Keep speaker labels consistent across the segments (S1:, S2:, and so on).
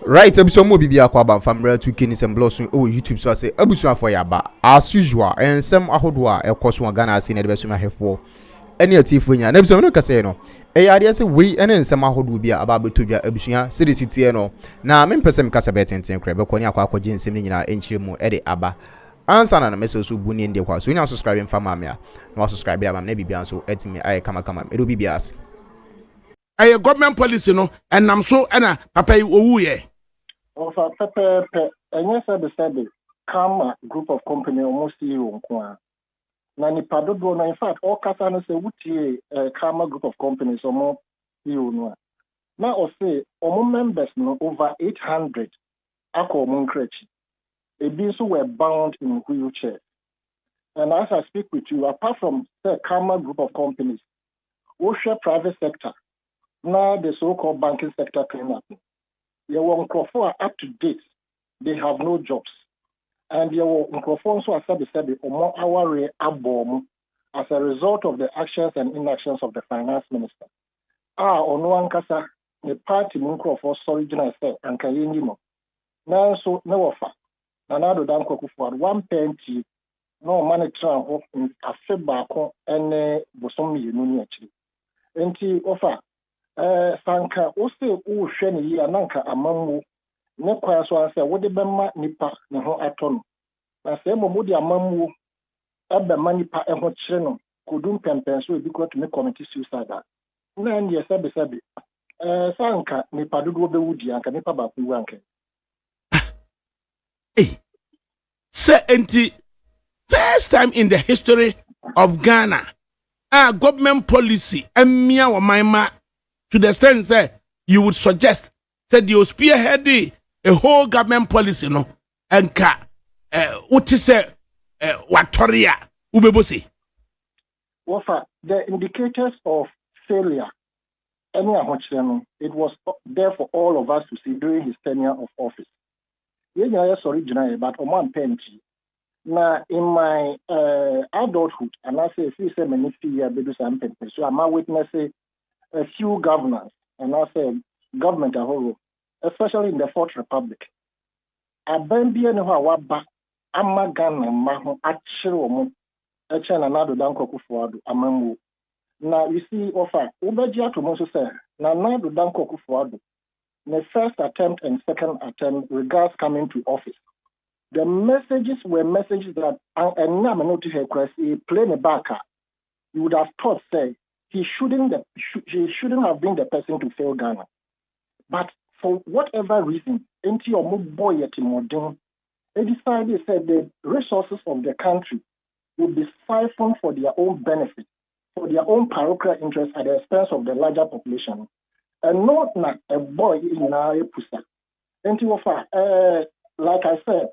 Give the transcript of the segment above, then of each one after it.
S1: Right, ebusu mo bibia kwa ba famra 2K ni sem blossom o YouTube so say ebusu afọ ya ba as usual ensem ahodo a ekoso Ghana ase na de beso mahefo ene atifo nya na ebusu no kase no eyade se we ene ensem ahodo bi a aba betodwa ebusua se de sitie no na mempesem kase betenten kra be kwani akwa akwaje ensem ni nyina enchire mu e de aba ansa na message so bu ni ndekwa so nya subscribe mfa mamia na subscribe am na bibia so etimi aye kama edo bibia ase
S2: aye government policy no enam so na papa owu ye
S3: of a pepper and yes I decided come group of company almost you na nipa dodo na in fact all kasa no say wutie karma group of companies omo you no na o say omo members no over 800 akọ omo nkrechi ebi so were bound in wheelchair. And as I speak with you, apart from the karma group of companies we share private sector now the so-called banking sector came up. They were up to date. They have no jobs. And they were also as a result of the actions and inactions of the finance minister. Ono ankasa the party Munkrofor sorry say and Kayinimo. Now so no offer. Nanado Danko for 1 penny no money transfer in a febako and Bosomi Union actually. Enti offer sanka ose o hwe ne yi ananka amammu ne kwa so anse wo de bemma nipa ne ho ato no na se mo modi amammu ebe manipa e ho kire no kodum pempen so ebi ko to me commit suicide na ndi sebe sanka nipa dodo be wudi anka nipa ba ku anka
S2: say enti first time in the history of Ghana government policy emia wo manma to the extent that you would suggest that you spearhead a whole government policy no enka what is watoria ubebosi
S3: Wofa the indicators of failure it was there for all of us to see during his tenure of office. Sorry, but on penty. Now in my adulthood, and I say if you say many fear something, so I'm witnessing a few governors, and I say government a whole, especially in the Fourth Republic. Abambia no waba amagana maho achiro mo echena nado danko kufuado amamu. Now you see offer ubejia to mo say na nado danko kufuado the first attempt and second attempt regards coming to office. The messages were messages that and now plain a backer. You would have thought say he shouldn't have been the person to fail Ghana. But for whatever reason, into your boy at Modern, they decided said the resources of the country would be siphoned for their own benefit, for their own parochial interest at the expense of the larger population. And not a boy in our pusa. Like I said,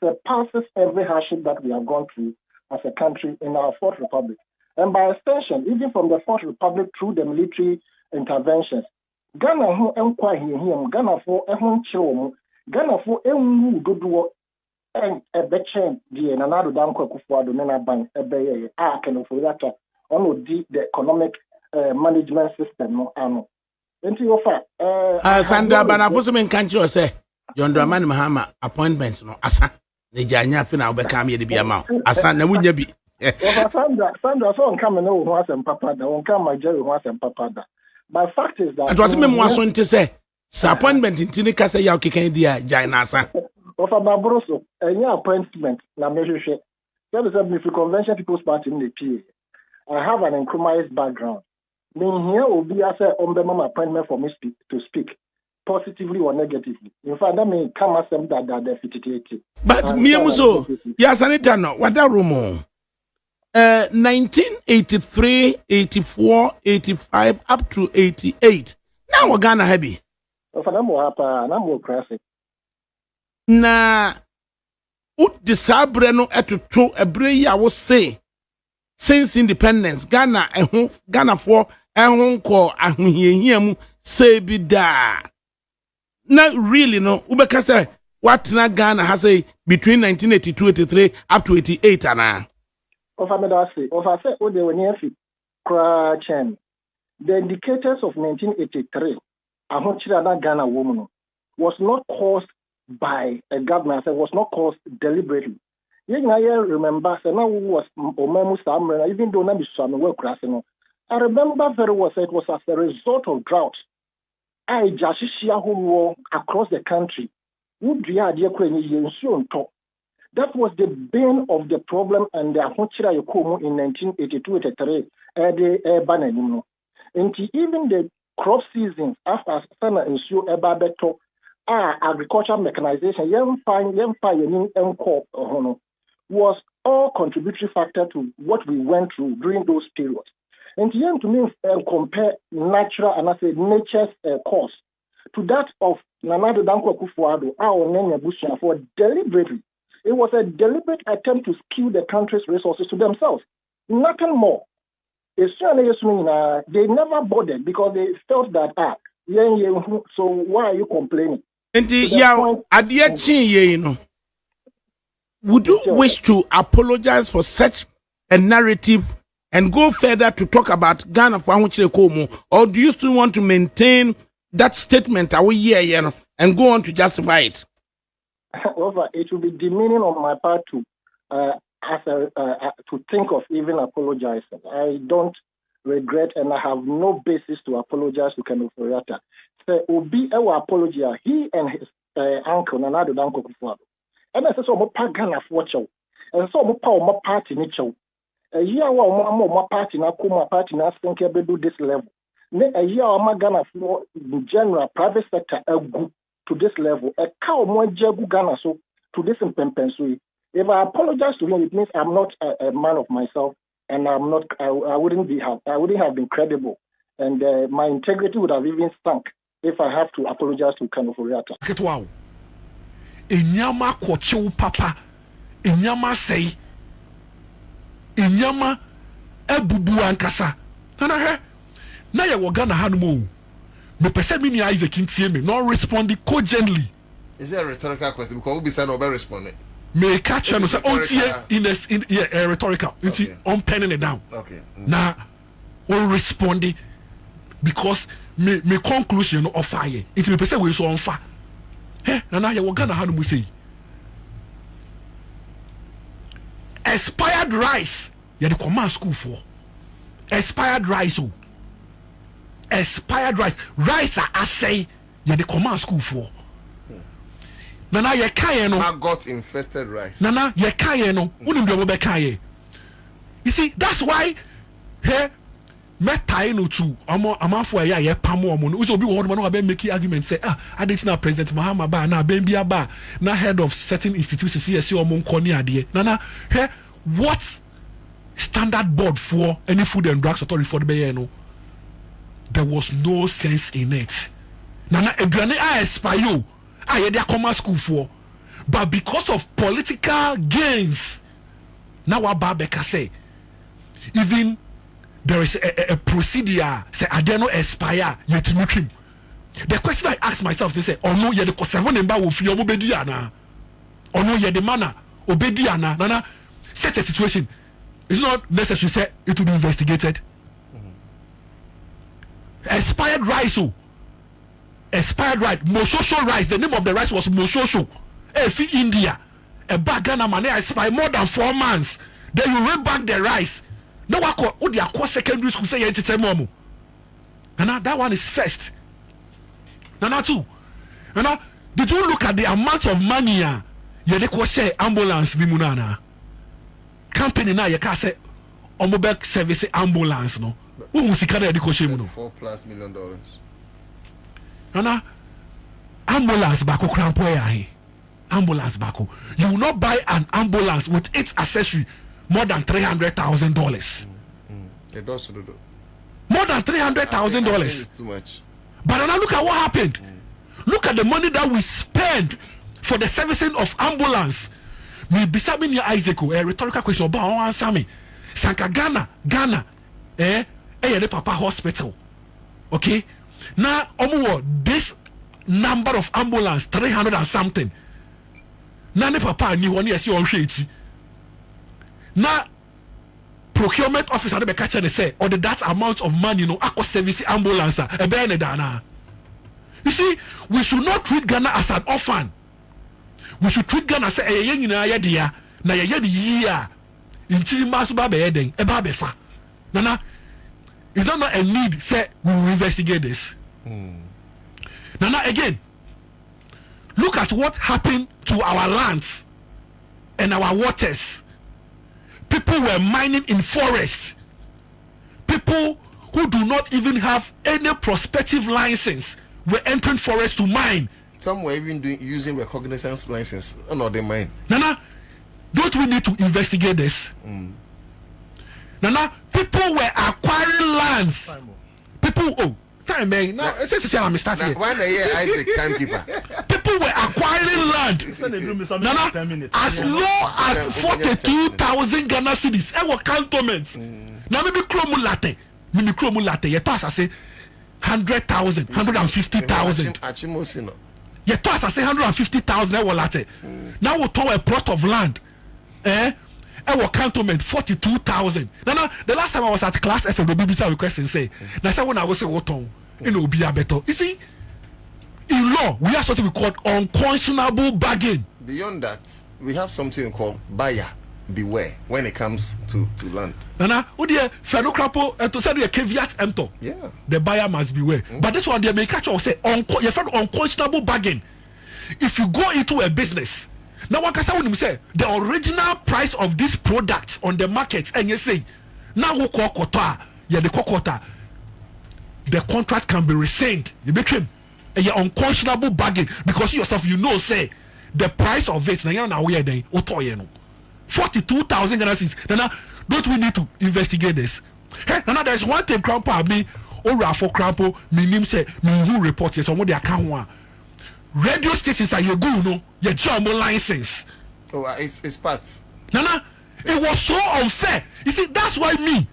S3: surpasses every hardship that we have gone through as a country in our Fourth Republic. And by extension, even from the Fourth Republic through the military interventions, Ghana who enquire him, Ghana for children, Ghana for good and a betchen, the another danko kufuado, Nana Bank, a bay, Ken Ofori Atta, on the economic management system. No, into your fact,
S2: Sandra Banafusim country say, John Draman Mahama appointments no asa. Nejanya fina obekam ye de bia ma asa na munya bi
S3: Sandra so on come no ho asem papa da on come my Jerry ho asem papa da but fact is that
S2: it was me mo aso nti say appointment nti ni kasa ya okekan dia jai na asa
S3: of abroso any appointment na me hwehwe there is a convention people's party in the PA. I have an incompromised background me here obi ase on the mama appointment for me to speak positively or negatively. In fact, that may come as them that defeated.
S2: But me muso, yes, Anita no. What that room? 1983, 84, 85, up to 88. Now we're Ghana heavy. Na ut the sabreno etuto ebre ya wo say since independence Ghana Ghana for ko ahohiahia mu say bi da. Not really, no. Ubeka say what na Ghana has say between 1982, 83 up to 88 ana.
S3: Of I say, they were near the indicators of 1983 ahochira Ghana woman was not caused by a government. It was not caused deliberately. I remember, even though I remember very well, it was as a result of drought. I just across the country. That was the bane of the problem, and the Ahochira Yokomo in 1982-83. And even the crop seasons after summer ensure beto agricultural mechanization was all contributory factor to what we went through during those periods. And to me, compare natural and I say nature's cause to that of Nana Danko Akufo-Addo, our Nene Bushian, for deliberately. It was a deliberate attempt to skew the country's resources to themselves. Nothing more. They never bothered because they felt that, so why are you complaining?
S2: And would you wish to apologize for such a narrative and go further to talk about Ghana for Komo, or do you still want to maintain that statement and go on to justify it?
S3: However, it will be demeaning on my part to think of even apologizing. I don't regret and I have no basis to apologize to Ken Ofori Atta. So, Obi Ewa apology, he and his uncle, Nanado Danko Akufo-Addo. And I said, so I'm a Ghana for chow. And so I'm a party nicho. A year one party na kuma party na think do this level. A year I'm Ghana for the general private sector to this level. A cow more jagu Ghana so to this in Pempensui. If I apologize to him, it means I'm not a man of myself, and I'm not. I wouldn't have been credible, and my integrity would have even sunk if I have to apologize to Ken Ofori Atta.
S4: Wow. Inyama kochew papa, inyama say, inyama ebubu ankasa. Na ye Ghana hanumo. Me pese me ni Isaac ntie me, not responding cogently.
S5: Is it a rhetorical question? Because we be saying over responding.
S4: Me catch no say in rhetorical. Okay. On penning it down.
S5: Okay.
S4: Now on responding because me conclusion of fire. It me pese we so on fire. Nana ye Ghana hanumo say. Expired rice. You the command school for. Expired rice. Oh. Expired rice. Rice I say you the command school for. Nana ye kaye no.
S5: I got infested rice.
S4: Nana ye kaye no. Unim do be kaye. You see, that's why here metai no to amafo ya ye pamo omo no. We so be one man be make argument say I didn't know President Mahama ba na ben bia ba na head of certain institutions CSC omo nkoni ade. Nana here what standard board for any food and drugs authority for the be no. There was no sense in it. Nana eduane I expire I had their common school for, but because of political gains, now what Babeka say, even there is a procedure say I dare not expire yet to make him. The question I ask myself, they say, oh no, you're the 7 member of your obediana, oh no, you're the manner obediana. Nana, such a situation it's not necessary. Say it will be investigated. Expired rice. Expired rice, Moshosho rice. The name of the rice was Moshosho. If India, a bag Ghana money expired more than 4 months. Then you read back the rice. No one could their core secondary school say it's a momo. And that one is first. Nana two. And now, did you look at the amount of money? Yeah, they could say ambulance limunana. Company now you can say omobek service ambulance no. Who must carry the
S5: $4+ million.
S4: Nana, ambulance bako crampo ya ambulance bako. You will not buy an ambulance with its accessory more than $300,000.
S5: It does do.
S4: More than $300,000.
S5: It's too much.
S4: But now look at what happened. Look at the money that we spend for the servicing of ambulance. Me beside me Isaac, a rhetorical question about answer me. Sanka Ghana, the Papa Hospital. Okay? Now, this number of ambulance 300 and something. Now, the Papa knew one year see on shade. Now, procurement officer they catch and say, or that amount of money, I could service ambulance. A benedana. You see, we should not treat Ghana as an orphan. We should treat Ghana as a young in a year, na year in Chilimasu Eden, a babefa. Nana, is that not a need? Say we will investigate this. Nana, again, look at what happened to our lands and our waters. People were mining in forests. People who do not even have any prospective license were entering forests to mine.
S5: Some were even using recognizance license. Oh no, they mine.
S4: Nana, don't we need to investigate this? Nana, people were acquiring lands. People, oh, time man. Now, I'm starting.
S5: Why the year Isaac timekeeper?
S4: People were acquiring land. Nana, as low as 42,000 Ghana cedis. I was cantonments. Now maybe cromulate. Mini cromulate. You toss I say 100,000, 150,000. You toss I say 150,000. I was latte. Now we talk a plot of land. Our cantonment 42,000. Now, the last time I was at class FM, the BBC request and say, now when I was say what on, you know, be a better. You see, in law, we have something we call unconscionable bargain.
S5: Beyond that, we have something called buyer beware when it comes to land.
S4: Nana, oh dear, Fenokrapo, and to say the caveat emptor.
S5: Yeah.
S4: The buyer must beware. But this one, they may catch or say, you found unconscionable bargain. If you go into a business, now what can I say? The original price of this product on the market, and you say, now who call quota, yeah, the quota, the contract can be rescinded. You became a unconscionable bargain because you yourself, you know, say the price of it. Now we are there. 42,000 Ghana cedis. Now, don't we need to investigate this? Hey, now there's one thing, Grandpa, me, or Rafo Crampo, me name say, me who report this, or what they account. Radio stations are your go, no, your job license.
S5: Oh, it's parts.
S4: Nana, it was so unfair. You see, that's why me,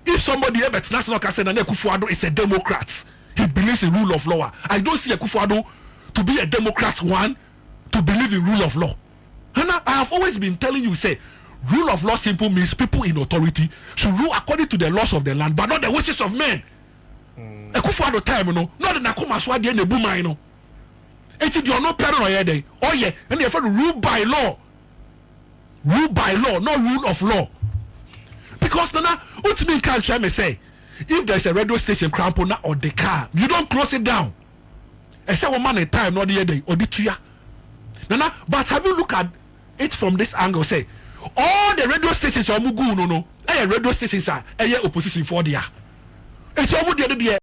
S4: if somebody ever national can say that Akufo-Addo is a Democrat, he believes in rule of law. I don't see Akufo-Addo to be a Democrat one, to believe in rule of law. Nana, I have always been telling you, say, rule of law simple means people in authority should rule according to the laws of the land, but not the wishes of men. Akufo-Addo time, you know, not the Nakuma Swadi and the Buma, you know. It's you're not parent or day. Oh yeah, and you're to rule by law. Rule by law, not rule of law. Because Nana, what me can't try me say, if there's a radio station crampona or the car, you don't close it down. I say one man at time, not the other day, or the tuya. Nana, but have you look at it from this angle? Say, all the radio stations are mugu no. Radio stations are opposition for the. It's almost the other day.